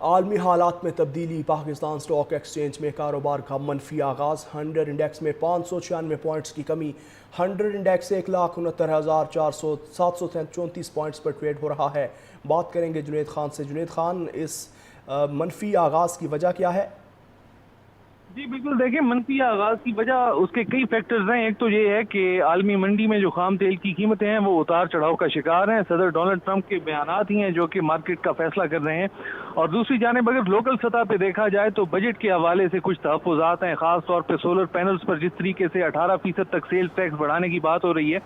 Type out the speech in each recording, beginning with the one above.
عالمی حالات میں تبدیلی، پاکستان سٹاک ایکسچینج میں کاروبار کا منفی آغاز، 100 انڈیکس میں 596 پوائنٹس کی کمی، 100 انڈیکس 1,69,734 پوائنٹس پر ٹریڈ ہو رہا ہے۔ بات کریں گے جنید خان سے۔ جنید خان، اس منفی آغاز کی وجہ کیا ہے؟ جی بالکل، دیکھیں منفی آغاز کی وجہ اس کے کئی فیکٹرز ہیں۔ ایک تو یہ ہے کہ عالمی منڈی میں جو خام تیل کی قیمتیں ہیں وہ اتار چڑھاؤ کا شکار ہیں۔ صدر ڈونلڈ ٹرمپ کے بیانات ہی ہیں جو کہ مارکیٹ کا فیصلہ کر رہے ہیں، اور دوسری جانب اگر لوکل سطح پہ دیکھا جائے تو بجٹ کے حوالے سے کچھ تحفظات ہیں، خاص طور پہ سولر پینلز پر جس طریقے سے 18% تک سیلز ٹیکس بڑھانے کی بات ہو رہی ہے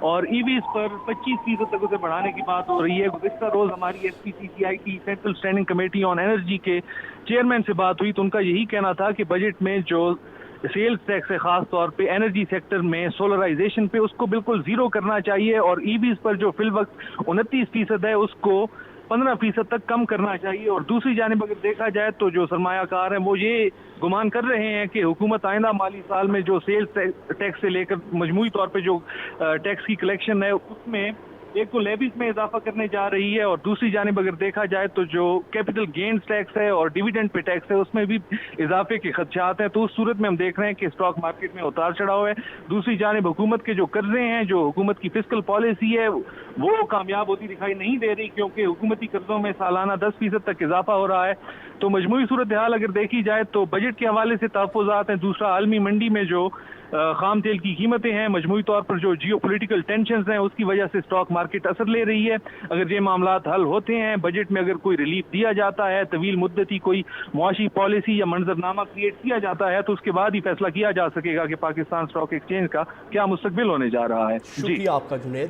اور ای ویز پر 25% تک اسے بڑھانے کی بات ہو رہی ہے۔ گزشتہ روز ہماری ایس پی سی سی آئی کی central standing committee on energy کے چیئرمین سے بات ہوئی تو ان کا یہی کہنا تھا کہ بجٹ میں جو سیلز ٹیکس ہے خاص طور پہ انرجی سیکٹر میں سولرائزیشن پہ، اس کو بالکل زیرو کرنا چاہیے، اور ای ویز پر جو فی الوقت 29% ہے اس کو 15% تک کم کرنا چاہیے۔ اور دوسری جانب اگر دیکھا جائے تو جو سرمایہ کار ہیں وہ یہ گمان کر رہے ہیں کہ حکومت آئندہ مالی سال میں جو سیلز ٹیکس سے لے کر مجموعی طور پہ جو ٹیکس کی کلیکشن ہے اس میں ایک تو لیویز میں اضافہ کرنے جا رہی ہے، اور دوسری جانب اگر دیکھا جائے تو جو کیپٹل گینز ٹیکس ہے اور ڈیویڈنڈ پہ ٹیکس ہے اس میں بھی اضافے کے خدشات ہیں۔ تو اس صورت میں ہم دیکھ رہے ہیں کہ اسٹاک مارکیٹ میں اتار چڑھاؤ ہے۔ دوسری جانب حکومت کے جو قرضے ہیں، جو حکومت کی فسکل پالیسی ہے وہ کامیاب ہوتی دکھائی نہیں دے رہی، کیونکہ حکومتی قرضوں میں سالانہ 10% تک اضافہ ہو رہا ہے۔ تو مجموعی صورتحال اگر دیکھی جائے تو بجٹ کے حوالے سے تحفظات ہیں، دوسرا عالمی منڈی میں جو خام تیل کی قیمتیں ہیں، مجموعی طور پر جو جیو پولیٹیکل ٹینشنز ہیں اس کی وجہ سے اسٹاک مارکیٹ اثر لے رہی ہے۔ اگر یہ معاملات حل ہوتے ہیں، بجٹ میں اگر کوئی ریلیف دیا جاتا ہے، طویل مدتی کوئی معاشی پالیسی یا منظرنامہ کریٹ کیا جاتا ہے، تو اس کے بعد ہی فیصلہ کیا جا سکے گا کہ پاکستان اسٹاک ایکسچینج کا کیا مستقبل ہونے جا رہا ہے۔ شکریہ آپ کا جنید۔